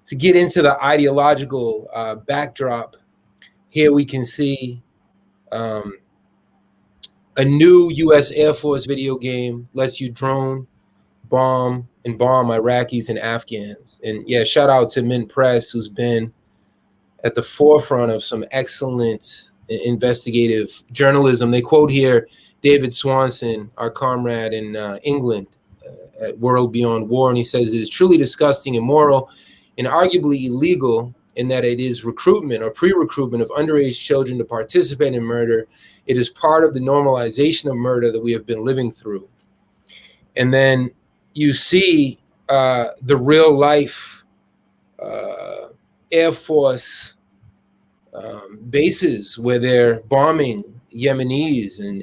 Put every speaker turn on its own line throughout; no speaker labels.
to get into the ideological backdrop, here we can see a new U.S. Air Force video game lets you drone, bomb Iraqis and Afghans. And yeah, shout out to Mint Press, who's been at the forefront of some excellent investigative journalism. They quote here David Swanson, our comrade in England at World Beyond War, and he says, "It is truly disgusting, immoral, and arguably illegal in that it is recruitment or pre-recruitment of underage children to participate in murder. It is part of the normalization of murder that we have been living through." And then you see the real life Air Force bases where they're bombing Yemenis and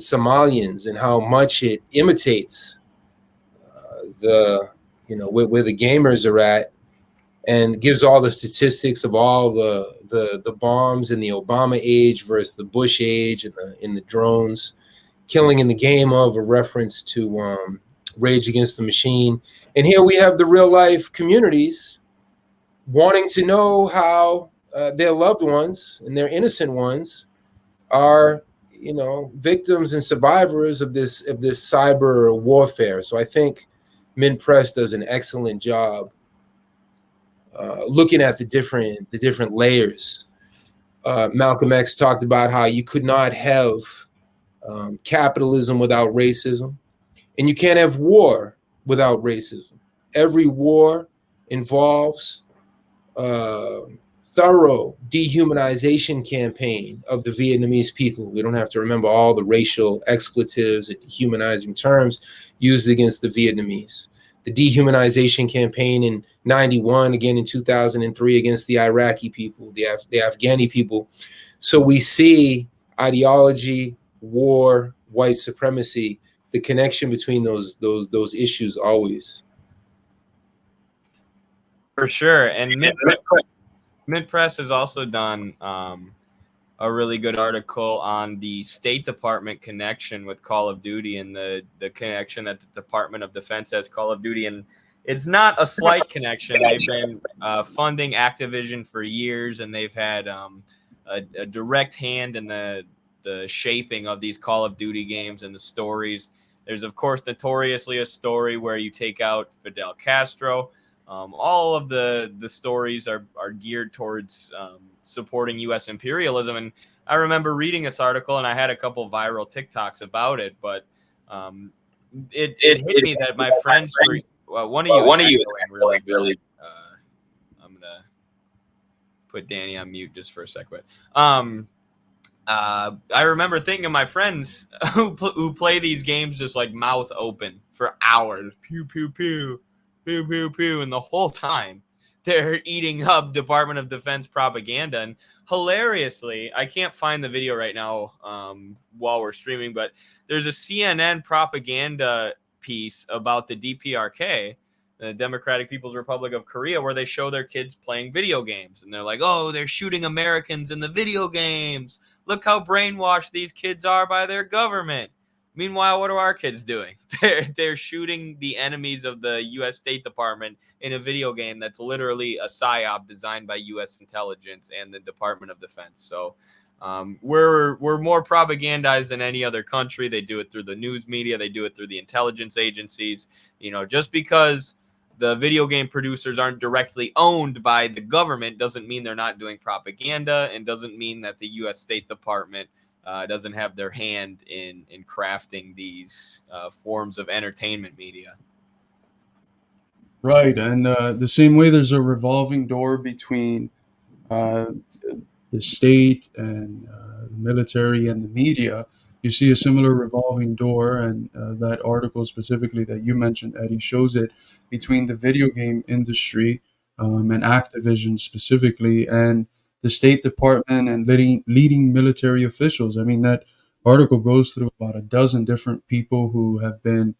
Somalians, and how much it imitates where the gamers are at, and gives all the statistics of all the bombs in the Obama age versus the Bush age, and the drones killing in the game, of a reference to Rage Against the Machine. And here we have the real life communities wanting to know how their loved ones and their innocent ones are, victims and survivors of this cyber warfare. So I think Mint Press does an excellent job looking at the different layers. Malcolm X talked about how you could not have capitalism without racism, and you can't have war without racism. Every war involves thorough dehumanization campaign of the Vietnamese people. We don't have to remember all the racial expletives and dehumanizing terms used against the Vietnamese. The dehumanization campaign in 91, again in 2003 against the Iraqi people, the Afghani people. So we see ideology, war, white supremacy, the connection between those issues always.
For sure. And Mint Press has also done a really good article on the State Department connection with Call of Duty, and the connection that the Department of Defense has Call of Duty. And it's not a slight connection. They've been funding Activision for years, and they've had a direct hand in the shaping of these Call of Duty games and the stories. There's, of course, notoriously a story where you take out Fidel Castro. All of the stories are geared towards supporting U.S. imperialism. And I remember reading this article, and I had a couple viral TikToks about it, but it hit me that my friends one of you really I'm gonna put Danny on mute just for a sec, but I remember thinking of my friends who play these games just like mouth open for hours, pew pew pew pew pew pew, and the whole time they're eating up Department of Defense propaganda. And hilariously, I can't find the video right now while we're streaming, but there's a CNN propaganda piece about the DPRK, the Democratic People's Republic of Korea, where they show their kids playing video games. And they're like, oh, they're shooting Americans in the video games. Look how brainwashed these kids are by their government. Meanwhile, what are our kids doing? They're shooting the enemies of the U.S. State Department in a video game that's literally a psyop designed by U.S. intelligence and the Department of Defense. So we're more propagandized than any other country. They do it through the news media. They do it through the intelligence agencies. Just because the video game producers aren't directly owned by the government doesn't mean they're not doing propaganda, and doesn't mean that the U.S. State Department doesn't have their hand in crafting these forms of entertainment media.
Right, and the same way there's a revolving door between the state and the military and the media, you see a similar revolving door, and that article specifically that you mentioned, Eddie, shows it between the video game industry and Activision specifically, and the State Department and leading military officials. I mean, that article goes through about a dozen different people who have been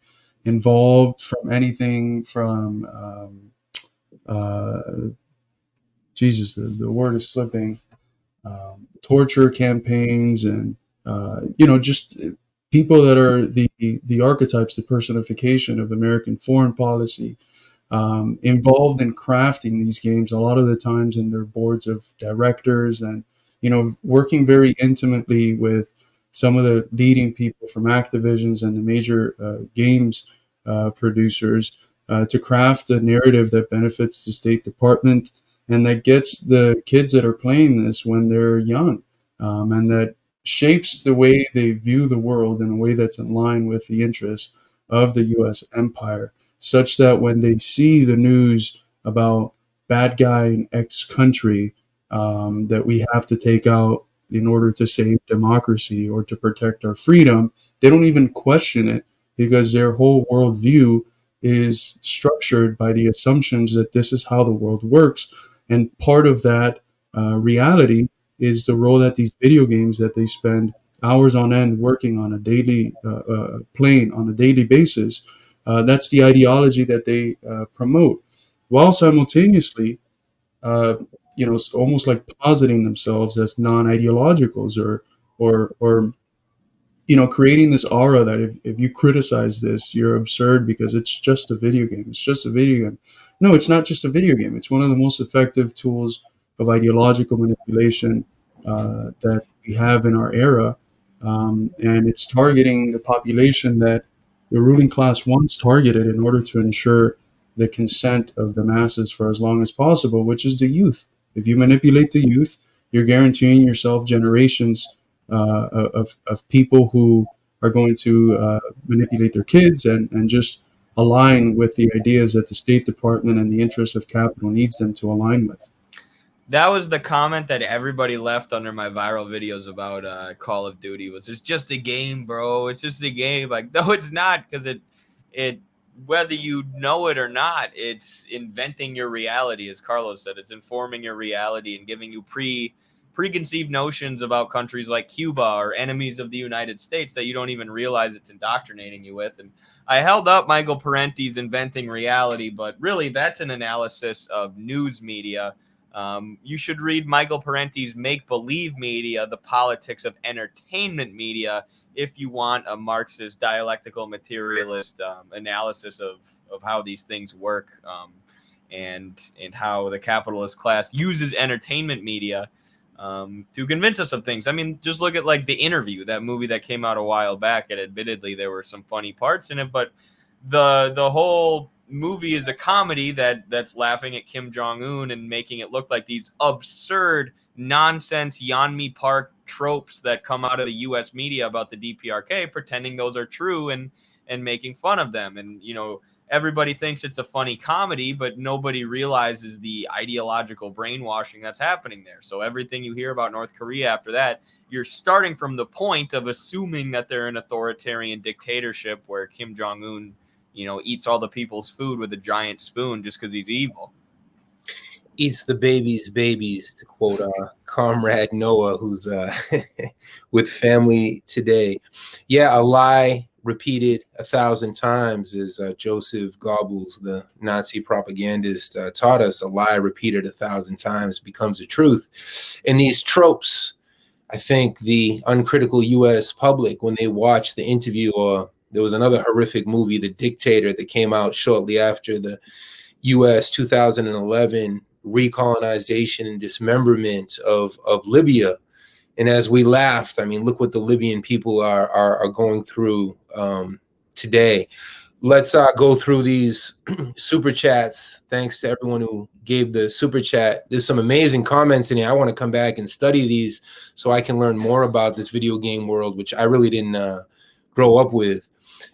involved, from anything from the word is slipping, torture campaigns, and just people that are the archetypes, the personification of American foreign policy, involved in crafting these games a lot of the times in their boards of directors, and working very intimately with some of the leading people from Activisions and the major games producers to craft a narrative that benefits the State Department and that gets the kids that are playing this when they're young, and that shapes the way they view the world in a way that's in line with the interests of the U.S. empire, such that when they see the news about bad guy in X country that we have to take out in order to save democracy or to protect our freedom, they don't even question it because their whole worldview is structured by the assumptions that this is how the world works. And part of that reality is the role that these video games that they spend hours on end working on a daily playing on a daily basis. That's the ideology that they promote, while simultaneously, uh, it's almost like positing themselves as non-ideologicals, or creating this aura that if you criticize this, you're absurd because it's just a video game. It's just a video game. No, it's not just a video game. It's one of the most effective tools of ideological manipulation that we have in our era. And it's targeting the population that the ruling class once targeted in order to ensure the consent of the masses for as long as possible, which is the youth. If you manipulate the youth, you're guaranteeing yourself generations of people who are going to manipulate their kids and just align with the ideas that the State Department and the interest of capital needs them to align with.
That was the comment that everybody left under my viral videos about Call of Duty. Was it's just a game, bro? It's just a game. Like, no, it's not, because it whether you know it or not, it's inventing your reality, as Carlos said. It's informing your reality and giving you preconceived notions about countries like Cuba or enemies of the United States that you don't even realize it's indoctrinating you with. And I held up Michael Parenti's Inventing Reality, but really that's an analysis of news media. You should read Michael Parenti's Make Believe Media, the Politics of Entertainment Media, if you want a Marxist dialectical materialist analysis of how these things work, and how the capitalist class uses entertainment media to convince us of things. I mean, just look at like The Interview, that movie that came out a while back, and admittedly there were some funny parts in it, but the whole movie is a comedy that's laughing at Kim Jong-un and making it look like these absurd nonsense Yeonmi Park tropes that come out of the US media about the DPRK, pretending those are true and making fun of them. And everybody thinks it's a funny comedy, but nobody realizes the ideological brainwashing that's happening there. So everything you hear about North Korea after that, you're starting from the point of assuming that they're an authoritarian dictatorship where Kim Jong-un eats all the people's food with a giant spoon just because he's evil.
Eats the baby's babies, to quote Comrade Noah, who's with Family Today. Yeah, a lie repeated 1,000 times, as Joseph Goebbels, the Nazi propagandist, taught us. A lie repeated 1,000 times becomes a truth. And these tropes, I think the uncritical U.S. public, when they watch the interview, or there was another horrific movie, The Dictator, that came out shortly after the U.S. 2011 recolonization and dismemberment of Libya. And as we laughed, I mean, look what the Libyan people are going through today. Let's go through these super chats. Thanks to everyone who gave the super chat. There's some amazing comments in here. I want to come back and study these so I can learn more about this video game world, which I really didn't grow up with.